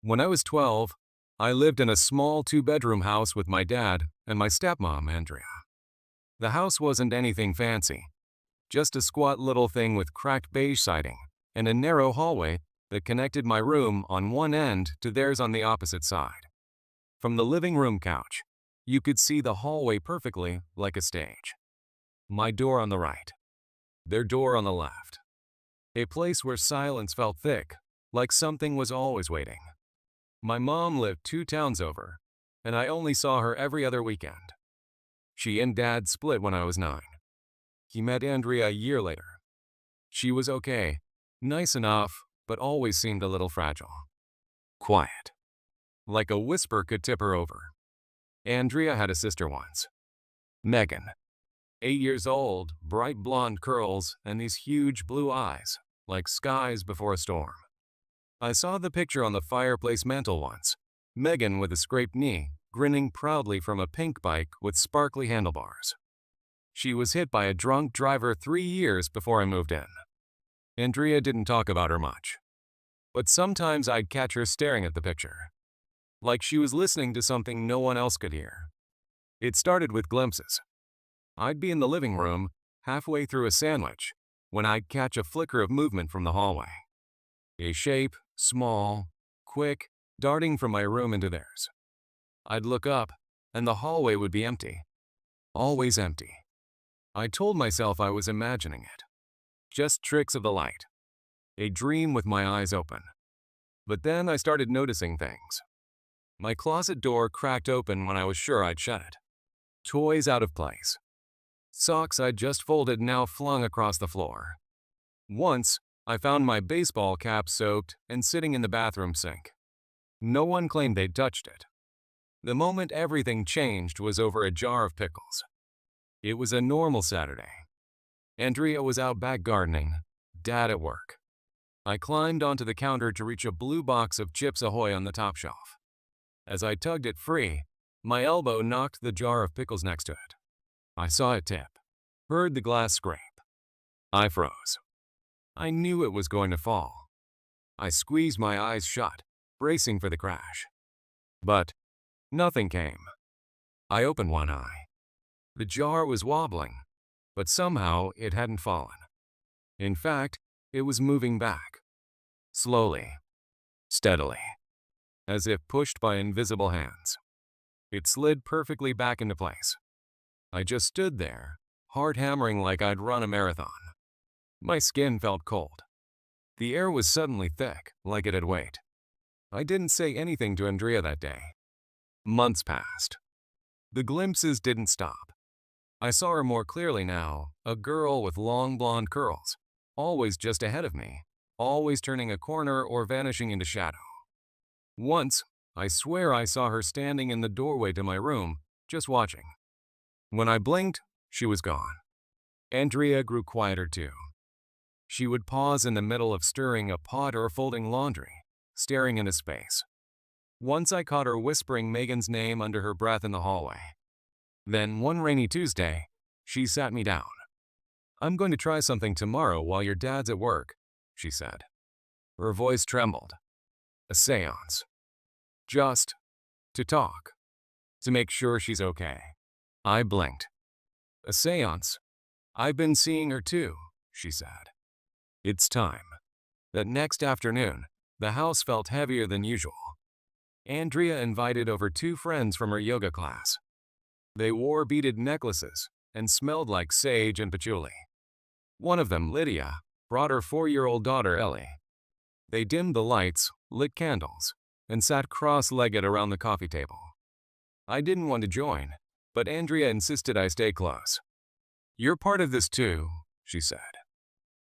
When I was 12, I lived in a small two-bedroom house with my dad and my stepmom, Andrea. The house wasn't anything fancy, just a squat little thing with cracked beige siding and a narrow hallway that connected my room on one end to theirs on the opposite side. From the living room couch, you could see the hallway perfectly like a stage. My door on the right, their door on the left. A place where silence felt thick, like something was always waiting. My mom lived 2 towns over, and I only saw her every other weekend. She and Dad split when I was 9. He met Andrea a year later. She was okay, nice enough, but always seemed a little fragile. Quiet. Like a whisper could tip her over. Andrea had a sister once. Megan. 8 years old, bright blonde curls, and these huge blue eyes, like skies before a storm. I saw the picture on the fireplace mantel once. Megan with a scraped knee, grinning proudly from a pink bike with sparkly handlebars. She was hit by a drunk driver 3 years before I moved in. Andrea didn't talk about her much, but sometimes I'd catch her staring at the picture, like she was listening to something no one else could hear. It started with glimpses. I'd be in the living room, halfway through a sandwich, when I'd catch a flicker of movement from the hallway. A shape, small, quick, darting from my room into theirs. I'd look up, and the hallway would be empty. Always empty. I told myself I was imagining it. Just tricks of the light. A dream with my eyes open. But then I started noticing things. My closet door cracked open when I was sure I'd shut it. Toys out of place. Socks I'd just folded now flung across the floor. Once, I found my baseball cap soaked and sitting in the bathroom sink. No one claimed they'd touched it. The moment everything changed was over a jar of pickles. It was a normal Saturday. Andrea was out back gardening, Dad at work. I climbed onto the counter to reach a blue box of Chips Ahoy on the top shelf. As I tugged it free, my elbow knocked the jar of pickles next to it. I saw it tip, heard the glass scrape. I froze. I knew it was going to fall. I squeezed my eyes shut, bracing for the crash. But nothing came. I opened one eye. The jar was wobbling, but somehow it hadn't fallen. In fact, it was moving back. Slowly, steadily, as if pushed by invisible hands. It slid perfectly back into place. I just stood there, heart hammering like I'd run a marathon. My skin felt cold. The air was suddenly thick, like it had weight. I didn't say anything to Andrea that day. Months passed. The glimpses didn't stop. I saw her more clearly now, a girl with long blonde curls, always just ahead of me, always turning a corner or vanishing into shadow. Once, I swear I saw her standing in the doorway to my room, just watching. When I blinked, she was gone. Andrea grew quieter too. She would pause in the middle of stirring a pot or folding laundry, staring into space. Once I caught her whispering Megan's name under her breath in the hallway. Then one rainy Tuesday, she sat me down. "I'm going to try something tomorrow while your dad's at work," she said. Her voice trembled. A seance. Just to talk. To make sure she's okay. I blinked. A seance? "I've been seeing her too," she said. It's time. That next afternoon, the house felt heavier than usual. Andrea invited over 2 friends from her yoga class. They wore beaded necklaces and smelled like sage and patchouli. One of them, Lydia, brought her 4-year-old daughter, Ellie. They dimmed the lights, lit candles, and sat cross-legged around the coffee table. I didn't want to join, but Andrea insisted I stay close. "You're part of this too," she said.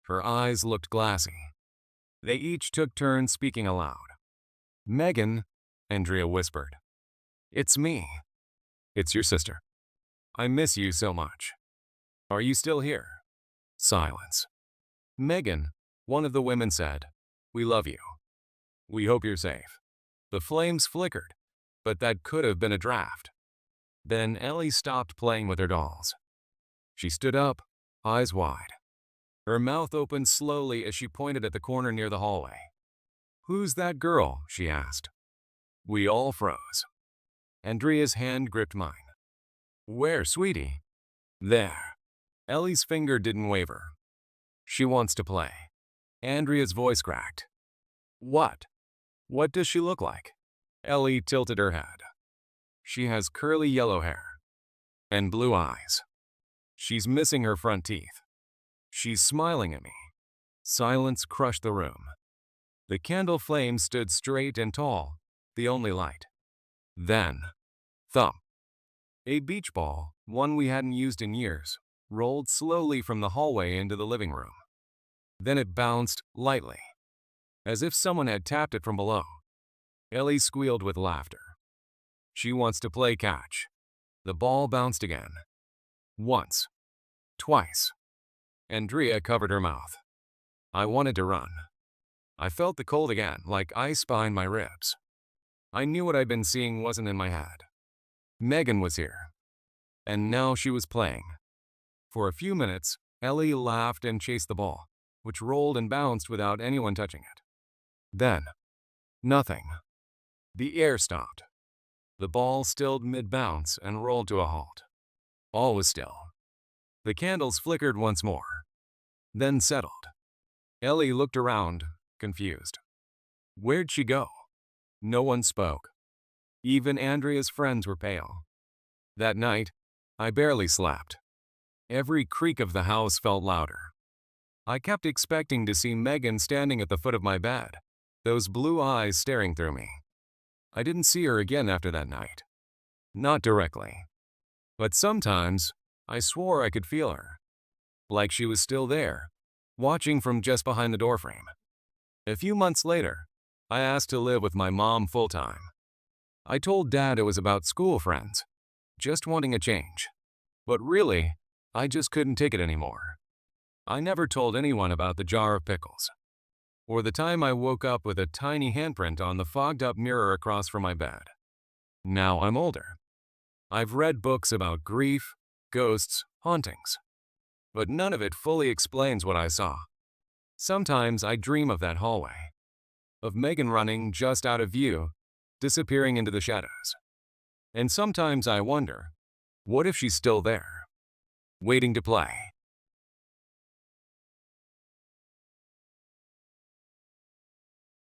Her eyes looked glassy. They each took turns speaking aloud. "Megan," Andrea whispered. "It's me. It's your sister. I miss you so much. Are you still here?" Silence. "Megan," one of the women said, "we love you. We hope you're safe." The flames flickered, but that could have been a draft. Then Ellie stopped playing with her dolls. She stood up, eyes wide. Her mouth opened slowly as she pointed at the corner near the hallway. "Who's that girl?" she asked, We all froze. Andrea's hand gripped mine. Where, sweetie? There. Ellie's finger didn't waver. She wants to play. Andrea's voice cracked. What? What does she look like? Ellie tilted her head. She has curly yellow hair and blue eyes. She's missing her front teeth. She's smiling at me. Silence crushed the room. The candle flame stood straight and tall, the only light. Then, thump. A beach ball, one we hadn't used in years, rolled slowly from the hallway into the living room. Then it bounced lightly, as if someone had tapped it from below. Ellie squealed with laughter. She wants to play catch. The ball bounced again. Once. Twice. Andrea covered her mouth. I wanted to run. I felt the cold again, like ice behind my ribs. I knew what I'd been seeing wasn't in my head. Megan was here. And now she was playing. For a few minutes, Ellie laughed and chased the ball, which rolled and bounced without anyone touching it. Then, nothing. The air stopped. The ball stilled mid-bounce and rolled to a halt. All was still. The candles flickered once more, then settled. Ellie looked around, confused. Where'd she go? No one spoke. Even Andrea's friends were pale. That night, I barely slept. Every creak of the house felt louder. I kept expecting to see Megan standing at the foot of my bed, those blue eyes staring through me. I didn't see her again after that night. Not directly. But sometimes, I swore I could feel her. Like she was still there, watching from just behind the doorframe. A few months later, I asked to live with my mom full-time. I told Dad it was about school friends, just wanting a change. But really, I just couldn't take it anymore. I never told anyone about the jar of pickles, or the time I woke up with a tiny handprint on the fogged-up mirror across from my bed. Now I'm older. I've read books about grief, ghosts, hauntings, but none of it fully explains what I saw. Sometimes I dream of that hallway, of Megan running just out of view, disappearing into the shadows. And sometimes I wonder, what if she's still there, waiting to play?